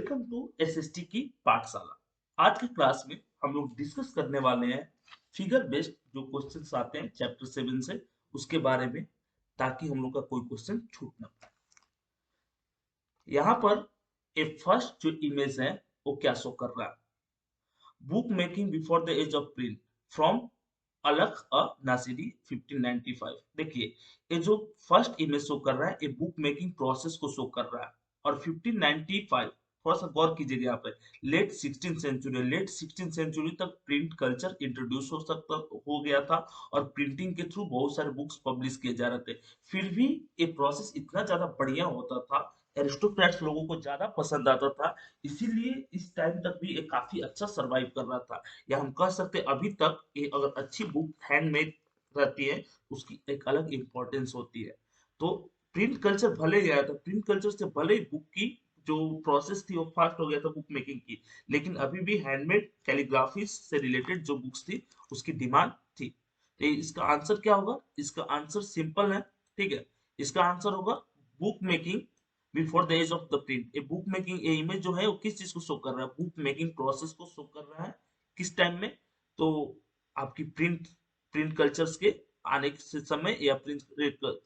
Welcome to SST की पाठशाला। आज के क्लास में हम लोग डिस्कस करने वाले हैं फिगर बेस्ड जो क्वेश्चंस आते हैं चैप्टर 7 से उसके बारे में, ताकि हम लोग का कोई क्वेश्चन छूट ना पाए। यहाँ पर एक फर्स्ट जो इमेज है वो क्या शो कर रहा है, book making before the age of print from Alakh अ नासिरी 1595। देखिए, ये जो फर्स्ट इमेज शो कर रहा है ये बुक मेकिंग प्रोसेस को शो कर रहा है। और 1595, थोड़ा सा गौर कीजिएगा यहाँ पे, लेट 16 सेंचुरी तक प्रिंट कल्चर इंट्रोड्यूस हो गया था और प्रिंटिंग के थ्रू बहुत सारे बुक्स पब्लिश किए जा रहे थे। फिर भी ये प्रोसेस इतना ज्यादा बढ़िया होता था, एरिस्टोक्रेट्स लोगों को ज्यादा पसंद आता था, इसीलिए इस टाइम तक भी ये काफी अच्छा सरवाइव कर रहा था। या हम कह सकते हैं अभी तक ये अगर अच्छी बुक हैंडमेड रहती है उसकी एक अलग इंपॉर्टेंस होती है। तो प्रिंट कल्चर भले ही आया था, प्रिंट कल्चर से भले ही बुक की जो प्रोसेस थी वो फास्ट हो गया था बुक मेकिंग की, लेकिन अभी भी हैंडमेड कैलीग्राफी से रिलेटेड जो बुक्स थी उसकी डिमांड थी। तो इसका आंसर क्या होगा? इसका आंसर सिंपल है, ठीक है। इसका आंसर होगा book making before the age of the print. ये बुक मेकिंग, ये इमेज जो है वो किस चीज को शो कर रहा है? बुक मेकिंग प्रोसेस को शो कर रहा है। किस टाइम में? तो आपकी प्रिंट प्रिंट कल्चर्स के आने के समय या प्रिंट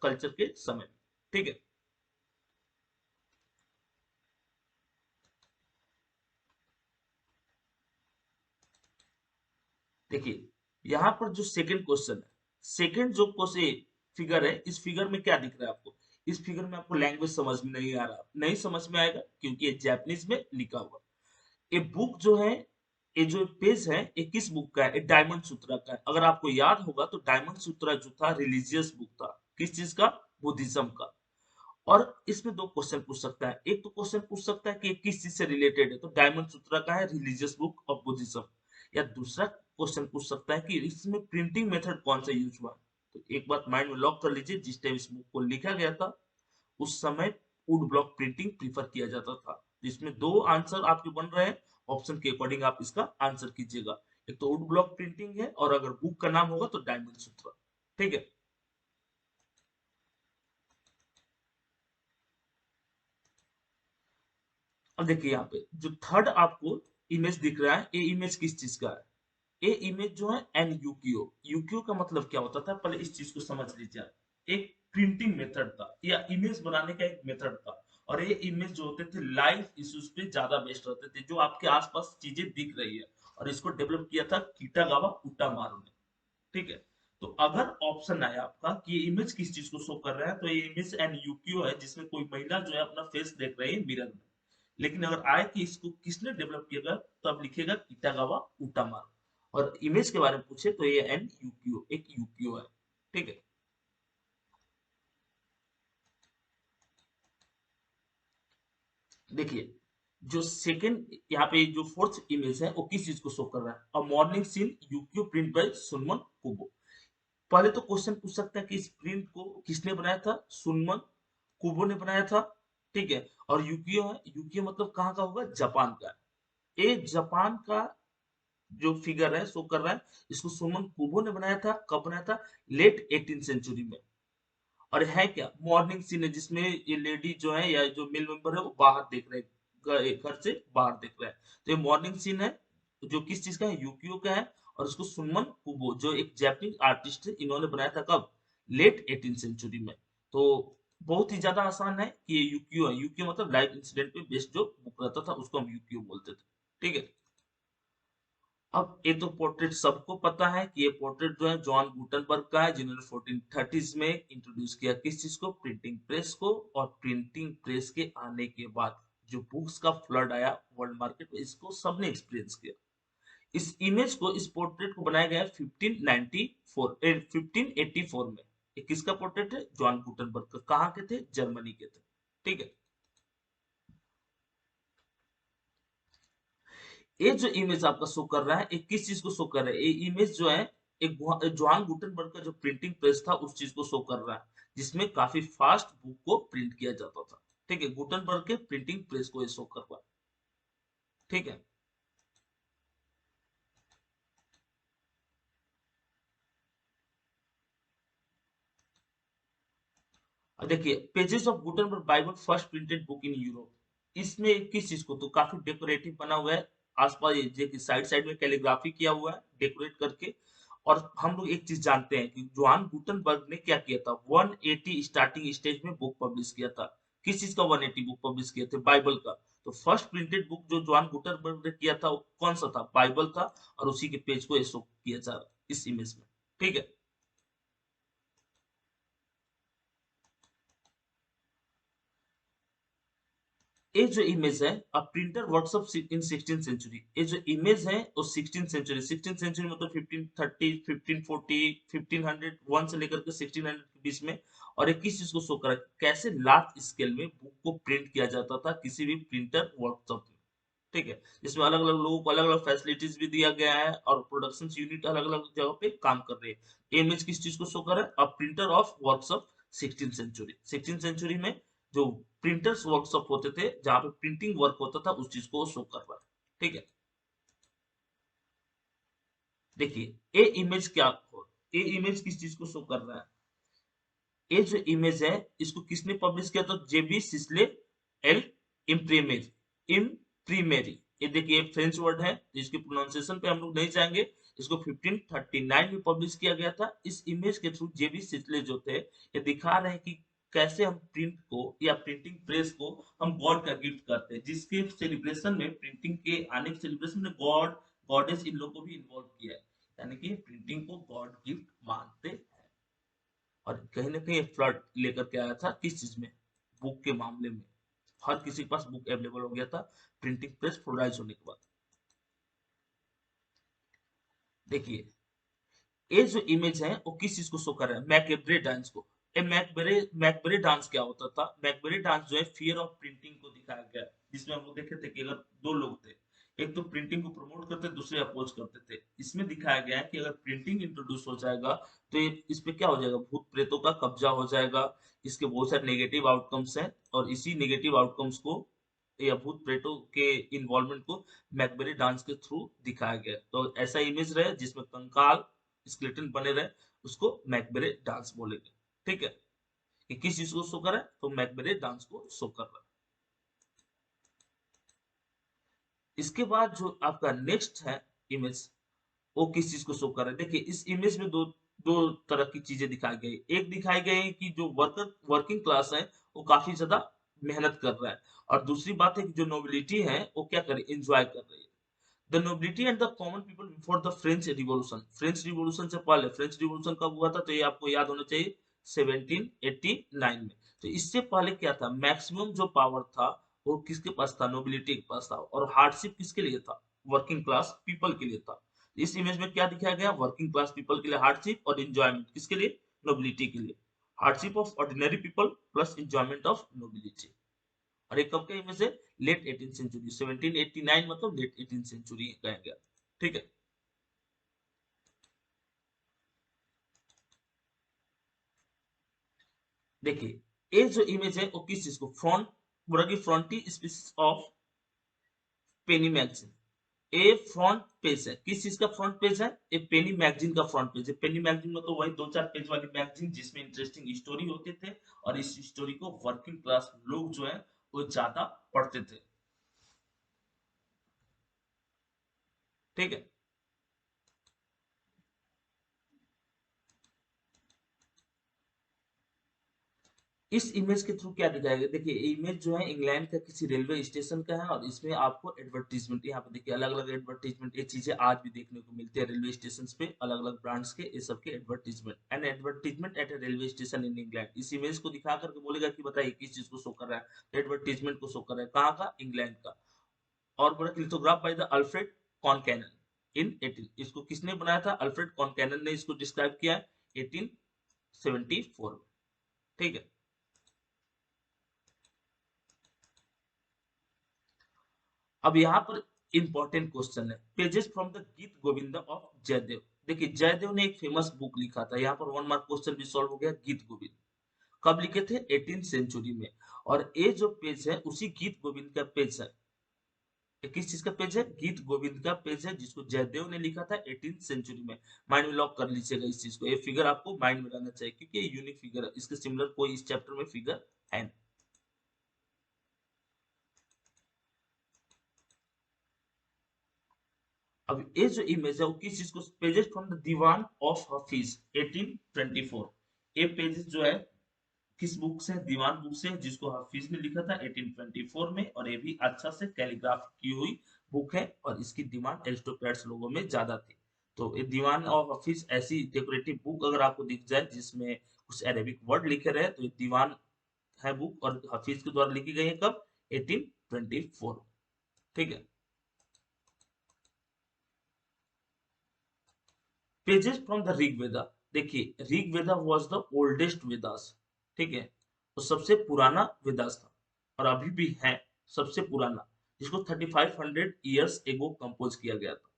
कल्चर के समय, ठीक है। देखिए, यहाँ पर जो सेकंड क्वेश्चन है, सेकंड जो क्वेश्चन फिगर है, इस फिगर में क्या दिख रहा है आपको? इस फिगर में आपको लैंग्वेज समझ में नहीं आ रहा, नहीं समझ में आएगा क्योंकि ये जापानीज में लिखा हुआ। ये बुक जो है, ये जो पेज है, ये किस बुक का है? ये डायमंड सूत्रा का है। अगर आपको याद होगा तो डायमंड सूत्रा जो था रिलीजियस बुक था। किस चीज का? बुद्धिज्म का। और इसमें दो क्वेश्चन पूछ सकता है। एक तो क्वेश्चन पूछ सकता है कि ये किस चीज से रिलेटेड है, तो डायमंड सूत्रा का है रिलीजियस बुक ऑफ बुद्धिज्म। या दूसरा क्वेश्चन पूछ सकता है कि इसमें प्रिंटिंग मेथड कौन सा यूज हुआ। तो एक बात माइंड में लॉक कर लीजिए, जिस टाइम इस बुक को लिखा गया था उस समय वुड ब्लॉक प्रिंटिंग प्रीफर किया जाता था। इसमें दो आंसर आपके बन रहे हैं, ऑप्शन के अकॉर्डिंग आप इसका आंसर कीजिएगा। एक तो वुड ब्लॉक प्रिंटिंग है, और अगर बुक का नाम होगा तो डायमंड सूत्रा, ठीक है। अब देखिए यहाँ पे जो थर्ड आपको इमेज दिख रहा है, ये इमेज किस चीज का है? ये इमेज जो है एन यूक्यू, यूक्यू का मतलब क्या होता था, पहले इस चीज को समझ लीजिए। एक प्रिंटिंग मेथड था या इमेज बनाने का एक मेथड था। और ये इमेज जो होते थे लाइव इश्यूज पे ज्यादा बेस्ड रहते थे, जो आपके आसपास चीजें दिख रही है। और इसको डेवलप किया था किटागावा उटामारू ने, ठीक है। तो अगर ऑप्शन आया आपका कि ये इमेज किस चीज को शो कर रहा है, तो ये इमेज एन यूक्यू है, जिसमें कोई महिला जो है अपना फेस देख रही है मिरर में। लेकिन अगर आए कि इसको किसने डेवलप किया, तो आप लिखिएगा किटागावा उटामारू। और इमेज के बारे में पूछे तो ये एन यूक्यू एक यूक्यू है, ठीक है। देखिए, जो सेकंड यहाँ पे जो फोर्थ इमेज है वो किस चीज को शो कर रहा है? अ मॉर्निंग सीन यूक्यू प्रिंट बाय सुनमन कुबो। पहले तो क्वेश्चन पूछ सकता है कि इस प्रिंट को किसने बनाया था? सुनमन कुबो ने बनाया था, ठीक है। और यूकियो है, यूकियो मतलब कहाँ का होगा? जापान का। ये जापान का जो फिगर है शो कर रहा है, इसको सुमन कुबो ने बनाया था। कब बनाया था? लेट 18 सेंचुरी में। और है क्या? मॉर्निंग सीन है, जिसमें ये लेडी जो है या जो मेल मेंबर है वो बाहर देख रहे हैं, घर से बाहर देख रहा है। तो ये मॉर्निंग सीन है जो किस चीज का है? यूकियो का है। और उसको सुनमन कुबो जो एक जापानीज आर्टिस्ट है, इन्होंने बनाया था कब? लेट 18 सेंचुरी में। तो बहुत ही ज्यादा आसान है कि ये यूकियो है। यूकियो मतलब लाइव इंसिडेंट पे बेस्ड जो बुक रहता था उसको हम यूकियो बोलते थे, ठीक है। अब ये तो पोर्ट्रेट सबको पता है कि ये पोर्ट्रेट जो है जॉन गुटनबर्ग का है, जिन्होंने 1430s में इंट्रोड्यूस किया किस चीज को? प्रिंटिंग प्रेस को। और प्रिंटिंग प्रेस के आने के बाद जो बुक्स का फ्लड आया वर्ल्ड मार्केट में, इसको सबने एक्सपीरियंस किया। इस इमेज को, इस पोर्ट्रेट को बनाया गया 1584 में। ये किसका पोर्ट्रेट है? जॉन गुटनबर्ग का। कहाँ के थे? जर्मनी के थे, ठीक है। ये जो इमेज आपका शो कर रहा है, ये किस चीज को शो कर रहा है? ये इमेज जो है एक जोहान गुटेनबर्ग का जो प्रिंटिंग प्रेस था उस चीज को शो कर रहा है, जिसमें काफी फास्ट बुक को प्रिंट किया जाता था, ठीक है। गुटेनबर्ग के प्रिंटिंग प्रेस को ये शो कर रहा है, ठीक है। अब देखिए, pages of Gutenberg Bible first printed book in Europe. इसमें किस चीज को, तो काफी डेकोरेटिव बना हुआ है। आसपास ये देखिए साइड साइड में कैलीग्राफी किया हुआ है डेकोरेट करके। और हम लोग एक चीज जानते हैं कि जोहान गुटनबर्ग ने क्या किया था, 180 स्टार्टिंग स्टेज में बुक पब्लिश किया था। किस चीज का 180 बुक पब्लिश किए थे, बाइबल का। तो फर्स्ट प्रिंटेड बुक जो जोहान गुटनबर्ग ने किया था वो कौन सा था, बाइबल था। और उसी के पेज को शो किया जा रहा है इस इमेज में। ठीक है। ये जो इमेज है a printer workshop in 16 century, ये जो इमेज है वो 16 सेंचुरी, 16 सेंचुरी मतलब 1530 1540 1500 1 से लेकर के 1600 के बीच में। और ये किस चीज को शो कर रहा है, कैसे लार्ज स्केल में बुक को प्रिंट किया जाता था किसी भी प्रिंटर वर्कशॉप में। ठीक है। जिसमें अलग अलग लोगों को अलग अलग फैसिलिटीज भी दिया गया है और प्रोडक्शन यूनिट अलग अलग जगह पे काम कर रहे हैं। इमेज किस चीज को शो कर रहा है, a printer of workshop 16 century. 16 century में जो प्रिंटर्स वर्कशॉप होते थे जहां पे प्रिंटिंग वर्क होता था उस चीज को शो कर रहा है। ठीक है। देखिए ये इमेज क्या हो, ये इमेज किस चीज को शो कर रहा है, ये जो इमेज है इसको किसने पब्लिश किया, तो जेबी सिस्ले एल इम्प्रीमेरी, इम्प्रीमेरी। ये देखिए फ्रेंच वर्ड है, इसके प्रोनाउंसिएशन पे हम लोग नहीं जाएंगे। इसको 1539 में पब्लिश किया गया था। इस इमेज के थ्रू जेबी सिस्ले जो थे ये दिखा रहे हैं कि कैसे हम प्रिंट को या प्रिंटिंग प्रेस को हम गॉड का गिफ्ट करते हैं, जिसके सेलिब्रेशन में प्रिंटिंग के आने के सेलिब्रेशन में गॉड गॉडेस इन लोग को भी इन्वॉल्व किया है। यानी कि प्रिंटिंग को गॉड गिफ्ट मानते हैं। और कहीं ना कहीं फ्लड लेकर के आया था किस चीज में, बुक के मामले में। हर किसी के पास बुक अवेलेबल हो गया था प्रिंटिंग प्रेस प्रोड्यूस होने के बाद। देखिए ये जो इमेज है वो किस चीज को शो कर रहा है, मैकबरे डांस को। ये मैकबरे डांस क्या होता था, मैकबरे डांस जो है फियर ऑफ प्रिंटिंग को दिखाया गया। जिसमें हम लोग देखे थे कि अगर दो लोग थे, एक तो प्रिंटिंग को प्रमोट करते, दूसरे अपोज करते थे। इसमें दिखाया गया है कि अगर प्रिंटिंग इंट्रोड्यूस हो जाएगा तो ये इस पे क्या हो जाएगा, भूत प्रेतों का कब्जा हो जाएगा। इसके बहुत सारे नेगेटिव आउटकम्स हैं और इसी नेगेटिव आउटकम्स को या भूत प्रेतों के इन्वॉल्वमेंट को मैकबरे डांस के थ्रू दिखाया गया। तो ऐसा इमेज रहे जिसमें कंकाल स्केलेटन बने रहे, उसको मैकबरे डांस बोलेंगे। ठीक है। ये किस चीज को शो कर रहा है, तो मैकबरे डांस को शो कर रहा है। इसके बाद जो आपका नेक्स्ट है इमेज, वो किस चीज को शो कर रहा है, देखिए इस इमेज में दो दो तरह की चीजें दिखाई गई। एक दिखाई गई कि जो वर्किंग क्लास है वो काफी ज्यादा मेहनत कर रहा है। और दूसरी बात है कि जो नोबिलिटी है वो क्या करे, एंजॉय कर रही है। The nobility and the common people before the French revolution, French revolution से पहले, फ्रेंच रिवॉल्यूशन कब हुआ था तो ये आपको याद होना चाहिए 1789 में। तो इससे पहले क्या था, मैक्सिमम जो पावर था वो किसके पास था, नोबिलिटी के पास था। और हार्डशिप किसके लिए था, वर्किंग क्लास पीपल के लिए था। इस इमेज में क्या दिखाया गया, वर्किंग क्लास पीपल के लिए हार्डशिप और इंजॉयमेंट किसके लिए, नोबिलिटी के लिए। Hardship of ordinary people plus enjoyment of nobility. और एक कब का इमेज है, लेट 18 सेंचुरी, 1789 मतलब लेट 18 सेंचुरी कहा गया। ठीक है। देखिए ये जो इमेज है वो किस चीज को, फ्रंट पूरा की frontispiece of penny magazine. A front page है, किस चीज का फ्रंट पेज है, ये पेनी मैगजीन का फ्रंट पेज है। पेनी मैगजीन में तो वही दो चार पेज वाली मैगजीन जिसमें इंटरेस्टिंग स्टोरी होते थे। और इस स्टोरी को वर्किंग क्लास लोग जो है वो ज्यादा पढ़ते थे। ठीक है। इस इमेज के थ्रू क्या दिखाया गया, देखिए इमेज जो है इंग्लैंड का किसी रेलवे स्टेशन का है। और इसमें आपको एडवर्टीजमेंट, यहाँ पे देखिए अलग अलग एडवर्टीजमेंट, ये चीजें आज भी देखने को मिलती है रेलवे स्टेशन पे, अलग अलग ब्रांड्स के ये सब के advertisement. And advertisement at a railway station in England, इस इमेज को दिखा करके बोलेगा कि बताइए किस चीज को शो कर रहा है, एडवर्टीजमेंट को शो कर रहा है, कहाँ का, इंग्लैंड का। और बोला लिथोग्राफ बाय द अल्फ्रेड कॉनकैनन इन 18, इसको किसने बनाया था, अल्फ्रेड कॉनकैनन ने इसको डिस्क्राइब किया है 1874 में। ठीक है। अब यहाँ पर इंपॉर्टेंट क्वेश्चन है, पेजेस फ्रॉम द गीत गोविंदा ऑफ जयदेव। देखिए जयदेव ने एक फेमस बुक लिखा था, यहाँ पर 1 मार्क क्वेश्चन भी सॉल्व हो गया। गीत गोविंद कब लिखे थे, 18 सेंचुरी में। और ये जो पेज है उसी गीत गोविंद का पेज है। ये किस चीज का पेज है, गीत गोविंद का पेज है जिसको जयदेव ने लिखा था 18 सेंचुरी में। माइंड में लॉक कर लीजिएगा इस चीज को, ये फिगर आपको माइंड में रहना चाहिए क्योंकि ये यूनिक फिगर है, इसके सिमिलर कोई इस चैप्टर में फिगर है नहीं। अब ये जो इमेज है वो किस चीज को, pages from the Diwan of Hafiz 1824। ये पेजेस जो है किस बुक से, दीवान बुक से, जिसको हाफिज ने लिखा था 1824 में, और ये भी अच्छा से कैलीग्राफ की हुई बुक है, और इसकी डिमांड एरिस्टोक्रेट्स लोगों में ज्यादा थी। तो ये दीवान और हाफिज ऐसी डेकोरेटिव बुक अगर आपको दिख जाए जिसमें कुछ अरेबिक वर्ड लिखे रहे, तो ये दीवान है बुक, और हाफिज के द्वारा लिखी गई है कब, 1824। ठीक है। पेजेस फ्रॉम द ऋग वेदा, देखिए ऋग वेदा वाज द ओल्डेस्ट वेदास। ठीक है, तो सबसे पुराना वेदास था, और अभी भी है सबसे पुराना, जिसको 3500 ईयर्स एगो कंपोज किया गया था।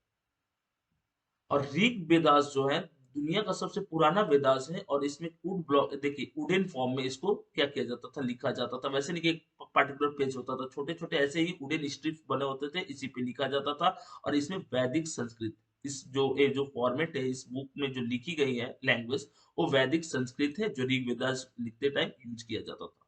और ऋग वेदास जो है दुनिया का सबसे पुराना वेदास है, और इसमें वुड ब्लॉक, देखिए वुडन फॉर्म में इसको क्या किया जाता था, लिखा जाता था। वैसे नहीं कि एक पर्टिकुलर पेज होता था, छोटे छोटे ऐसे ही वुडन स्ट्रिप्स बने होते थे, इसी पे लिखा जाता था। और इसमें वैदिक संस्कृत, इस जो ये जो फॉर्मेट है इस बुक में जो लिखी गई है लैंग्वेज, वो वैदिक संस्कृत है, जो ऋग वेदास लिखते टाइम यूज किया जाता था।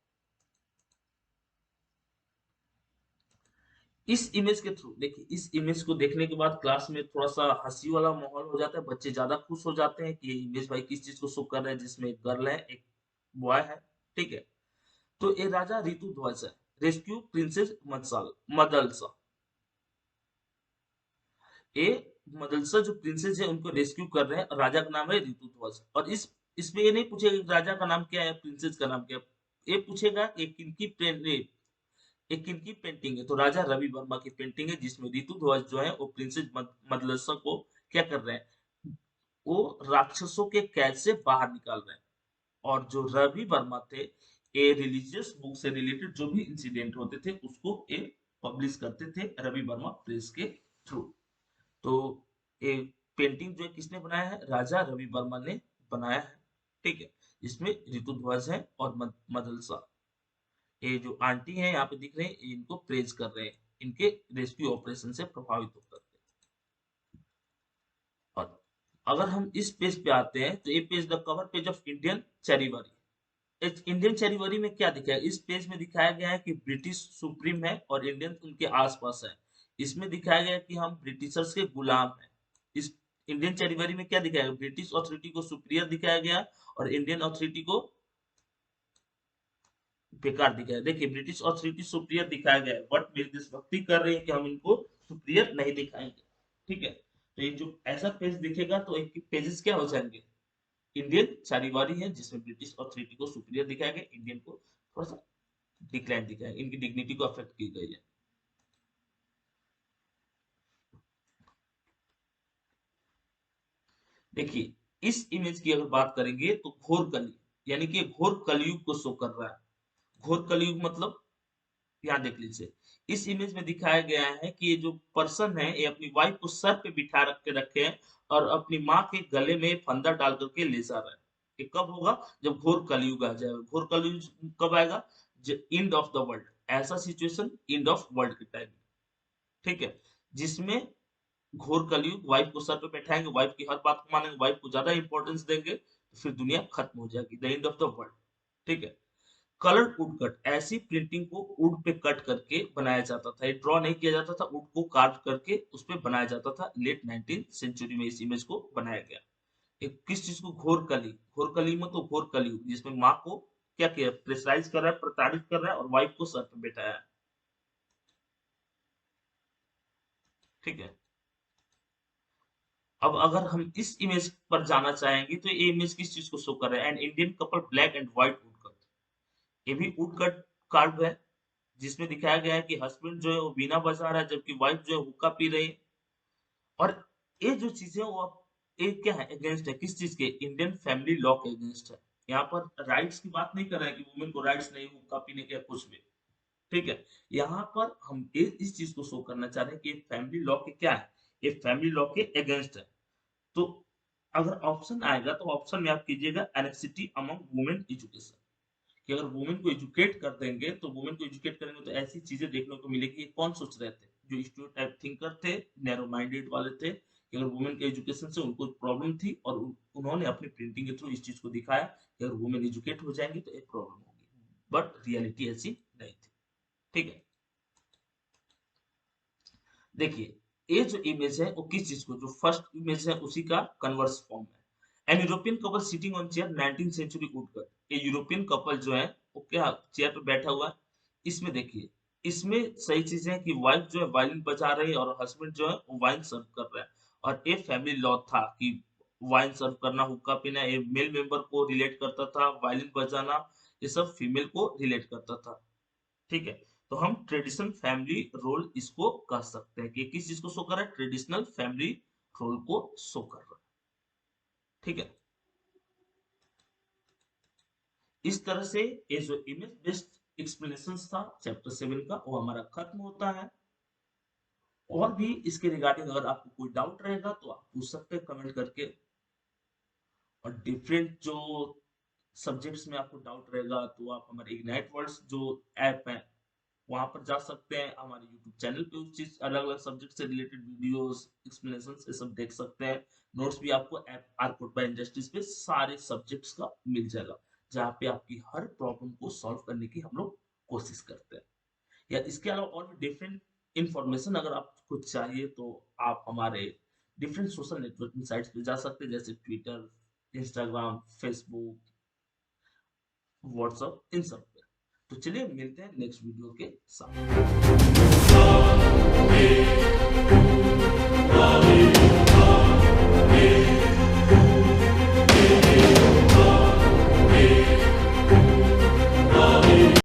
इस इमेज के थ्रू, देखिए इस इमेज को देखने के बाद क्लास में थोड़ा सा हंसी वाला माहौल हो जाता है, बच्चे ज्यादा खुश हो जाते हैं कि ये इमेज भाई किस चीज को शो कर रहा है, जिसमें एक गर्ल है एक बॉय है। ठीक है, तो ये राजा ऋतुध्वज है, रेस्क्यू प्रिंसेस मदलसा। ये मदलसा जो प्रिंसेस है उनको रेस्क्यू कर रहे हैं, और राजा का नाम है ऋतुध्वज। और इस इसमें ये नहीं पूछेगा कि राजा का नाम क्या है, प्रिंसेस का नाम क्या है, ये पूछेगा कि किनकी एक किनकी पेंटिंग है, तो राजा रवि वर्मा की पेंटिंग है, जिसमें ऋतुध्वज जो है वो प्रिंसेस मदलसा को क्या कर रहे हैं, वो राक्षसों के कैद से बाहर निकाल रहे हैं। और जो रवि वर्मा थे, ये रिलीजियस बुक से रिलेटेड जो भी इंसिडेंट होते थे उसको ये पब्लिश करते थे रवि वर्मा प्रेस के थ्रू। तो ये पेंटिंग जो है किसने बनाया है, राजा रवि वर्मा ने बनाया है। ठीक है, इसमें ऋतुध्वज है और मदलसा, ये जो आंटी है यहाँ पे दिख रहे हैं, इनको प्रेज कर रहे हैं, इनके रेस्क्यू ऑपरेशन से प्रभावित होकर के। और अगर हम इस पेज पे आते हैं, तो ये page the cover page of Indian Charivari. Indian Charivari में क्या दिखाया, इस पेज में दिखाया गया है कि ब्रिटिश सुप्रीम है और इंडियन उनके आसपास है। इसमें दिखाया गया है कि हम ब्रिटिशर्स के गुलाम हैं। इस इंडियन चैरिवरी में क्या दिखाया गया, ब्रिटिश अथॉरिटी को सुपीरियर दिखाया गया, और इंडियन अथॉरिटी को बेकार दिखाया। देखिए ब्रिटिश अथॉरिटी सुप्रियर दिखाया गया है, बट मेरी देशभक्ति कर रही है कि हम इनको सुप्रियर नहीं दिखाएंगे। ठीक है, तो ये जो ऐसा पेज दिखेगा तो एक पेजेस क्या हो जाएंगे, इंडियन चारीवारी है, जिसमें ब्रिटिश अथॉरिटी को सुप्रियर दिखाया गया, इंडियन को थोड़ा सा डिक्लाइन दिखाया, इनकी डिग्निटी को अफेक्ट की गई है। देखिए इस इमेज की अगर बात करेंगे तो घोर कलयुग, यानी कि घोर कलयुग को शो कर रहा है। घोर कलयुग मतलब, यहाँ देख लीजिए, इस इमेज में दिखाया गया है कि ये जो पर्सन है ये अपनी वाइफ को सर पे बिठा रख के रखे हैं, और अपनी माँ के गले में फंदा डाल करके ले जा रहा है। ये कब होगा, जब घोर कलयुग आ जाएगा। घोर कलयुग कब आएगा, एंड ऑफ द वर्ल्ड, ऐसा सिचुएशन एंड ऑफ वर्ल्ड के टाइम। ठीक है, जिसमें घोर कलयुग, वाइफ को सर पे बैठाएंगे, वाइफ की हर बात को मानेंगे, वाइफ को ज्यादा इंपॉर्टेंस देंगे, तो फिर दुनिया खत्म हो जाएगी, the end of the world. ठीक है, कलर्ड वुड कट, ऐसी प्रिंटिंग को वुड पे कट करके बनाया जाता था, ये ड्रॉ नहीं किया जाता था, वुड को कार्व करके उस पे बनाया जाता था। लेट 19th सेंचुरी में इस इमेज को बनाया गया। एक किस चीज को, घोर कली मतलब घोर कलयुग, जिसमें माँ को क्या किया, प्रेशराइज कर रहा है, प्रताड़ित कर रहा है, और वाइफ को सर पे बैठाया है। ठीक है, अब अगर हम इस इमेज पर जाना चाहेंगे, तो ये इमेज किस चीज को शो कर रहा है, an Indian couple black and white would cut. ये भी वुड कट कार्व है, जिसमें दिखाया गया है कि हस्बैंड जो है वो बीना बजा रहा है, जबकि वाइफ जो है हुक्का पी रही है। और ये जो चीजें वो ये क्या है, अगेंस्ट है किस चीज के, इंडियन फैमिली लॉ के अगेंस्ट है। यहाँ पर राइट्स की बात नहीं कर रहे हैं कि वुमेन को राइट्स नहीं हुक्का पीने के या कुछ भी। ठीक है, यहाँ पर हम इस चीज को शो करना चाह रहे हैं कि फैमिली लॉ के क्या है, ये फैमिली लॉ के अगेंस्ट है। तो अगर ऑप्शन आएगा तो ऑप्शन में आप कीजिएगा एनेक्सिटी अमंग वुमेन एजुकेशन, कि अगर वुमेन को एजुकेट कर देंगे, तो वुमेन को एजुकेट करेंगे तो ऐसी चीजें देखने को मिलेगी। ये कौन सोच रहे थे, जो स्टीरियोटाइप थिंकर थे, नैरो माइंडेड वाले थे, कि अगर वुमेन के एजुकेशन से उनको प्रॉब्लम थी, और उन्होंने अपनी प्रिंटिंग के थ्रू इस चीज को दिखाया कि अगर वुमेन एजुकेट हो जाएंगी तो एक प्रॉब्लम होगी, बट रियलिटी ऐसी नहीं थी। ठीक है, देखिए ये जो इमेज है वो किस चीज को, जो फर्स्ट इमेज है उसी का कन्वर्स फॉर्म है। An European couple sitting on chair 19th century woodcut. ये यूरोपियन कपल जो है वो क्या चेयर पे बैठा हुआ है। इसमें देखिए, इसमें सही चीज है कि वाइफ जो है वायलिन बजा रही है और हस्बैंड जो है वो वाइन सर्व कर रहा है। और ये फैमिली लॉ था कि वाइन सर्व करना, हुक्का पीना, ये मेल मेंबर को रिलेट करता था, वायलिन बजाना ये सब फीमेल को रिलेट करता था। ठीक है, तो हम ट्रेडिशनल फैमिली रोल इसको कह सकते हैं कि किस चीज को शो कर रहा है, ट्रेडिशनल फैमिली रोल को शो कर रहा है। ठीक है, इस तरह से ये जो इमेज बेस्ड एक्सप्लेनेशन था चैप्टर 7 का वो हमारा खत्म होता है। और भी इसके रिगार्डिंग अगर आपको कोई डाउट रहेगा तो आप पूछ सकते हैं कमेंट करके। और डिफरेंट जो सब्जेक्ट्स में आपको डाउट रहेगा तो आप हमारे इग्नाइट वर्ड्स जो ऐप है वहां पर जा सकते हैं। हमारे यूट्यूब चैनल पे उस चीज अलग अलग सब्जेक्ट से रिलेटेड वीडियोस एक्सप्लेनेशन ये सब देख सकते हैं। नोट्स भी आपको ऐप आरकोड बाय इंडस्ट्रीज पे सारे सब्जेक्ट्स का मिल जाएगा, जहाँ पे आपकी हर प्रॉब्लम को सॉल्व करने की हम लोग कोशिश करते हैं। या इसके अलावा और भी डिफरेंट इंफॉर्मेशन अगर आपको चाहिए तो आप हमारे डिफरेंट सोशल नेटवर्किंग साइट्स पे जा सकते हैं, जैसे ट्विटर, इंस्टाग्राम, फेसबुक, व्हाट्सएप, इन सब पे। तो चलिए मिलते हैं नेक्स्ट वीडियो के साथ।